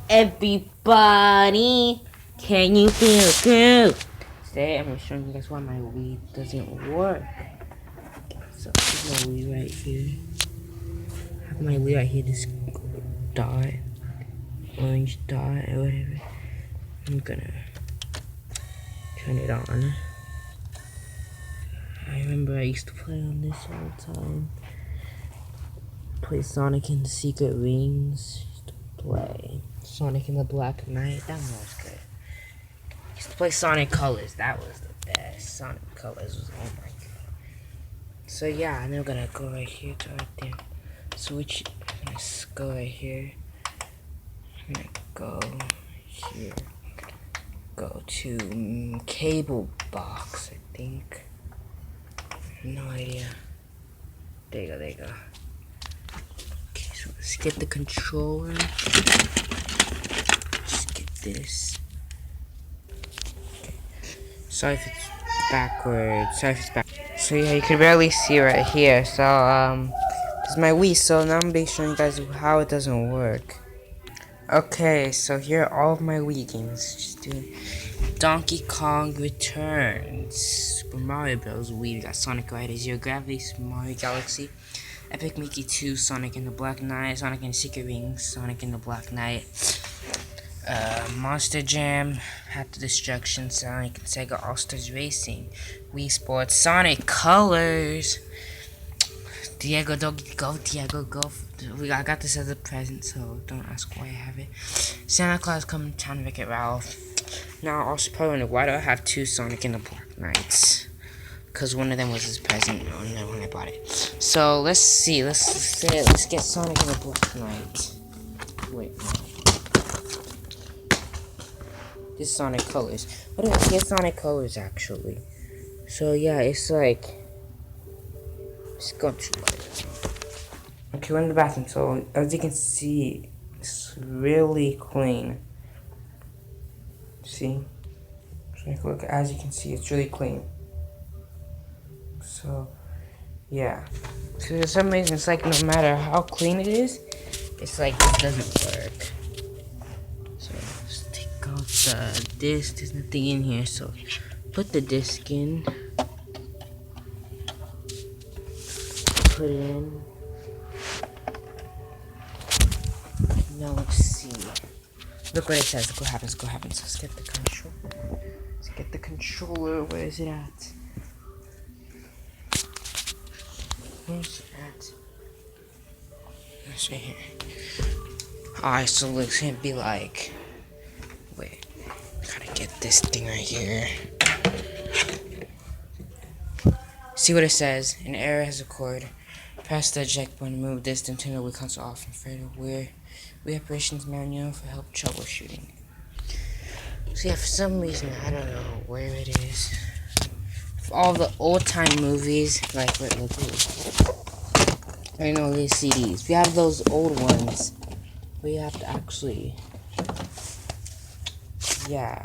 Everybody, can you feel good? Today I'm showing you guys why my weed doesn't work. So there's my weed right here. I have my weed right here, this dot, orange dot or whatever. I'm gonna turn it on. I remember I used to play on this all the time. Play Sonic and the Secret Rings. Used to play Sonic and the Black Knight. That one was good. Used to play Sonic Colors. That was the best. Sonic Colors was, oh my god. So yeah, and then we're gonna go right here to right there. Switch. I'm gonna go right here. I'm gonna go here. Go to cable box, I think. No idea. There you go, there you go. Okay, so let's get the controller. Just get this. Okay. Sorry if it's backwards. Sorry if it's back. So yeah, you can barely see right here. So this is my Wii. So now I'm gonna be showing you guys how it doesn't work. Okay, so here are all of my Wii games. Just doing Donkey Kong Returns, Super Mario Bros. Wii. We got Sonic Riders, Zero Gravity, Super Mario Galaxy, Epic Mickey 2, Sonic and the Black Knight, Sonic and the Secret Rings, Sonic and the Black Knight, Monster Jam, Path to Destruction, Sonic and Sega All-Stars Racing, Wii Sports, Sonic Colors, Diego Doggy Go, Diego Go. I got this as a present, so don't ask why I have it. Santa Claus Coming to Town, Wreck-It Ralph. Now, also probably wondering, why do I have two Sonic and the Black Knights? Because one of them was his present when I bought it. So, let's see. Let's get Sonic and the Black Knight. Wait, no. This is Sonic Colors. What do I get Sonic Colors, actually? So, yeah, it's like... It's going too light. Okay, we're in the bathroom. So, as you can see, it's really clean. See? So, look, as you can see, it's really clean. So, yeah. So, for some reason, it's like no matter how clean it is, it's like it doesn't work. So, let's take out the disc. There's nothing in here, so put the disc in. Put it in. Now, let's see. Look what it says. Look what happens. Look what happens. Let's get the controller. Let's get the controller. Where is it at? Where's it at? It's right here. Alright, so it's gonna be like. Wait. Gotta get this thing right here. See what it says. An error has occurred. Press the eject button. Move this to turn the Wii console off and further Wii operations manual for help troubleshooting. So yeah, for some reason, I don't know where it is. For all the old-time movies, like, wait, look, I know these CDs. We have those old ones. We have to actually, yeah.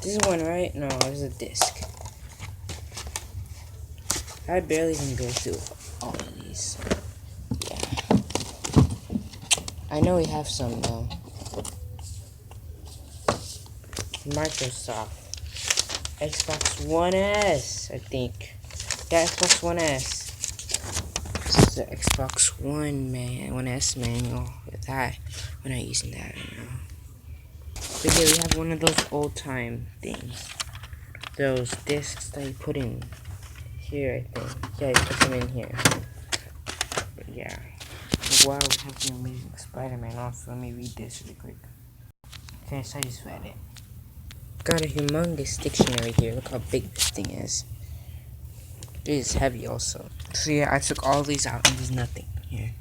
This is one, right? No, there's a disc. I barely even go through all of these. Yeah. I know we have some, though. Microsoft. Xbox One S, I think. Yeah, Xbox One S. This is the Xbox One S manual. With that, we're not using that right now. But yeah, we have one of those old time things. Those discs that you put in here, I think. Yeah, you put them in here. But yeah. Wow, we have the Amazing Spider-Man also. Let me read this really quick. Okay, so I just read it. Got a humongous dictionary here. Look how big this thing is. It is heavy also. So yeah, I took all these out and there's nothing here.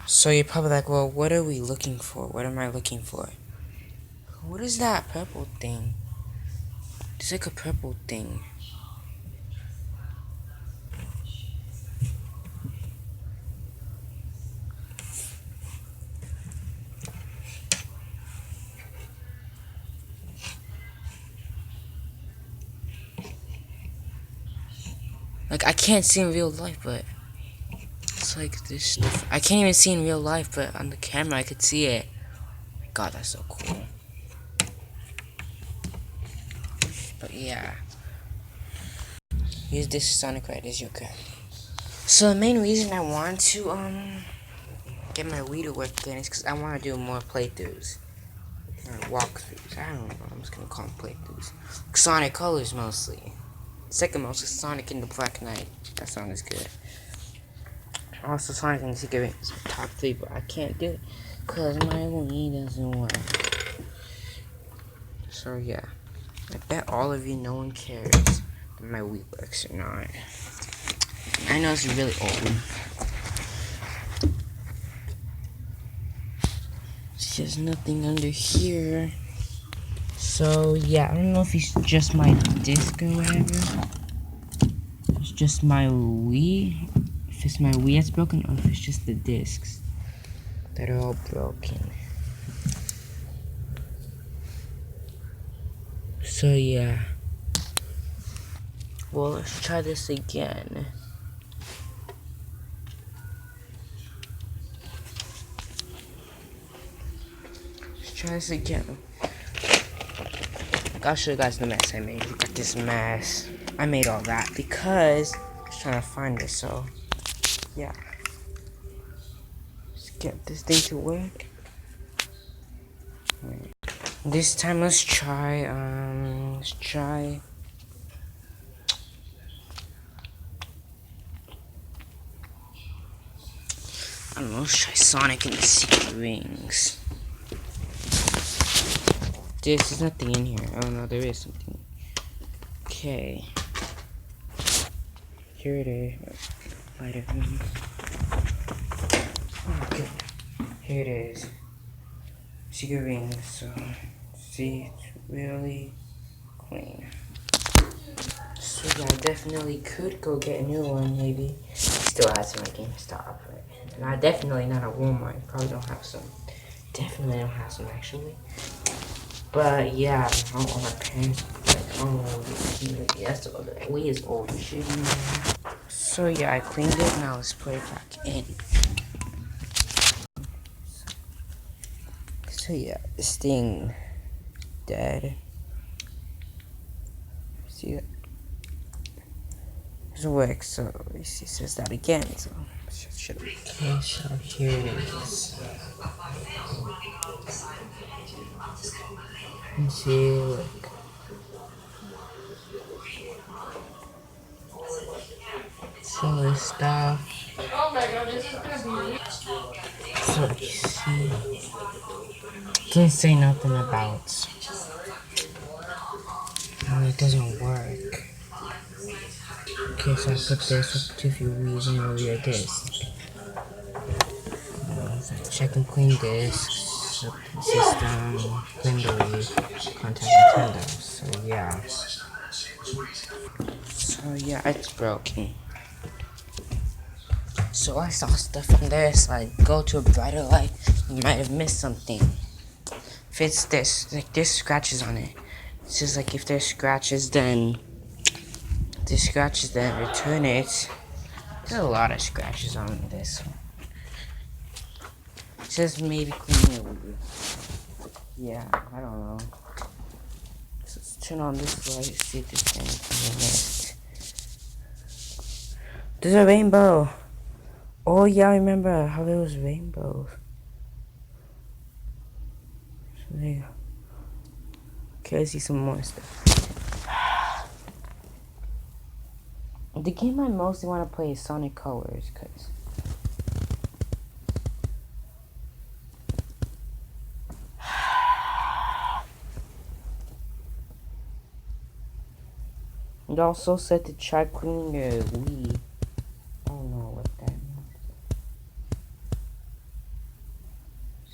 So you're probably like, well, what are we looking for? What am I looking for? What is that purple thing? It's like a purple thing. Like, I can't see in real life, but it's like this stuff. I can't even see in real life, but on the camera I could see it. Oh my god, that's so cool. But yeah. Use this Sonic Red as your gun. So the main reason I want to get my Wii to work again is because I want to do more playthroughs. Or walkthroughs. I don't know. I'm just gonna call them playthroughs. Sonic Colors mostly. Second most is Sonic in the Black Knight. That song is good. Also Sonic in the Secret Rings. Top 3, but I can't do it because my Wii doesn't work. So yeah. I bet all of you no one cares that my Wii works or not. I know it's really old. There's nothing under here. So yeah, I don't know if it's just my disc or whatever. It's just my Wii. If it's my Wii that's broken, or if it's just the discs that are all broken. So yeah. Well, let's try this again. Let's try this again. I'll show you guys the mess I made. Look at this mess. I made all that because I was trying to find it, so yeah. Let's get this thing to work. Wait. This time let's try I don't know, let's try Sonic and the Secret Rings. There's nothing in here. Oh no, there is something. Okay. Here it is. Light it. Oh, good. Here it is. Secret Rings. So, see, it's really clean. So yeah, I definitely could go get a new one, maybe. Still has some at GameStop, right? And I definitely not at Walmart. Probably don't have some. Definitely don't have some actually. But yeah, I don't want my parents like, oh, yes, the Wii is old shit. So yeah, I cleaned it. Now let's put it back in. So yeah, this thing dead. See that? Doesn't work. So it says that again. So okay, so here it is. And see, look. So this stuff. So you see, can't say nothing about. It doesn't work. Okay, so I put this up to a few reasons over your disc. Check and clean discs, system, clean the contact Nintendo. So yeah. So yeah, it's broken. So I saw stuff in there, so I go to a brighter light. You might have missed something. If it's this, like there's scratches on it. It's just like if there's scratches, then return it. There's a lot of scratches on this one. It says maybe cleaning it will do. Yeah, I don't know. So let's turn on this light, see if this thing missed. There's a rainbow. Oh yeah, I remember how there was rainbows. So there you go. Okay, I see some more stuff. The game I mostly want to play is Sonic Colors, cause it also said to try cleaning your Wii. I don't know what that means.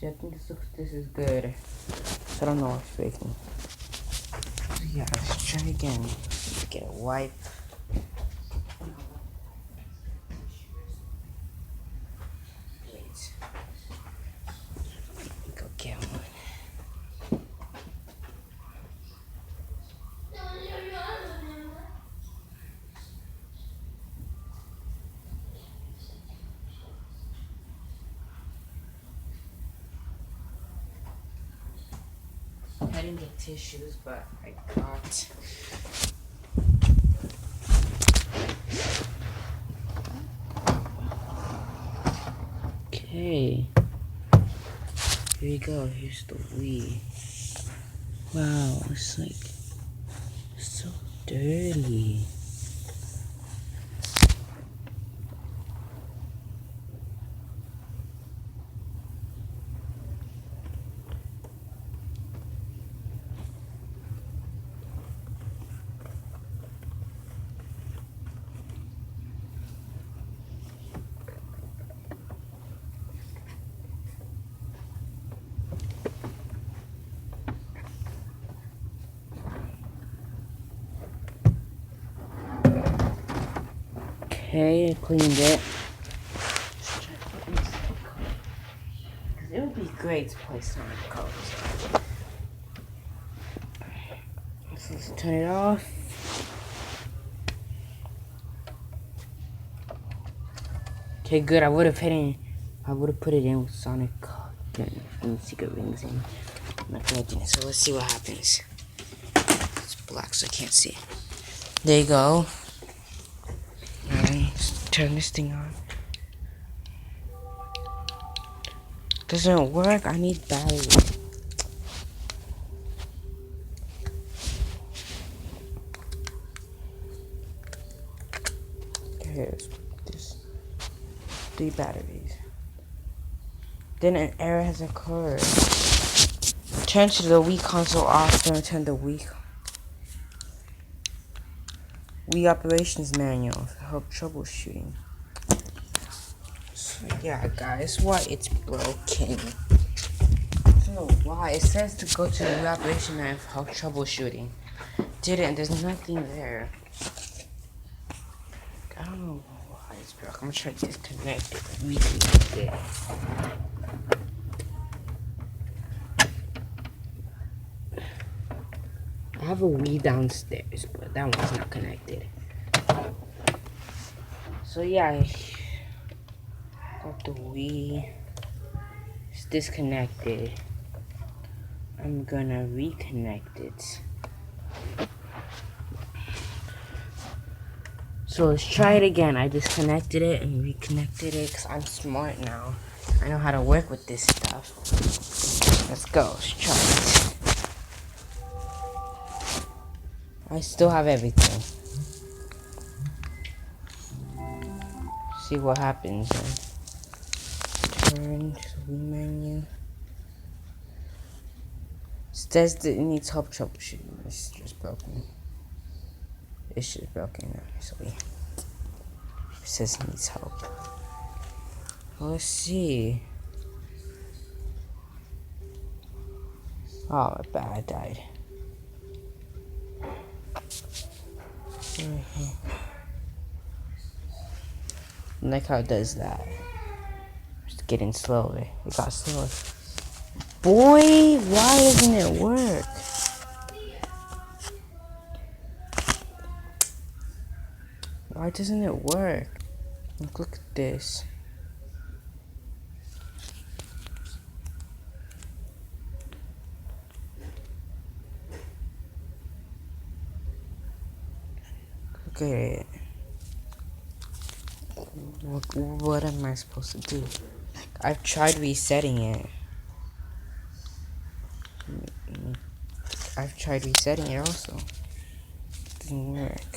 See, I think this is good. So I don't know what's faking. So yeah, let's try again. Get a wipe. Wait. Go get one. I didn't get tissues, but I got. Okay. Here you go. Here's the Wii. Wow, it's like so dirty. Okay, I cleaned it. Because it would be great to play Sonic Colors. So let's turn it off. Okay, good. I would have put it in with Sonic and Secret Rings in. I'm not gonna do it. So let's see what happens. It's black, so I can't see. There you go. Let's turn this thing on. Doesn't work. I need battery. Here's this 3 batteries. Then an error has occurred. Turn to the Wii console off. Then turn the Wii operations manual to help troubleshooting. So yeah, guys, why it's broken? I don't know why. It says to go to the Wii operation manual for help troubleshooting. Didn't. There's nothing there. I don't know why it's broken. I'm gonna try to disconnect it. Reconnect it. I have a Wii downstairs, but that one's not connected. So yeah, I got the Wii. It's disconnected. I'm gonna reconnect it. So let's try it again. I disconnected it and reconnected it because I'm smart now. I know how to work with this stuff. Let's go. Let's try it. I still have everything. See what happens. Turn to the Wii menu. It says that it needs help troubleshooting. It's just broken. It's just broken, actually. It says it needs help. Well, let's see. Oh, my bad, I died. I like how it does that. It's getting slower. It got slower. Boy, why doesn't it work? Why doesn't it work? Look at this. Look at it. What am I supposed to do? I've tried resetting it. I've tried resetting it also. It didn't work.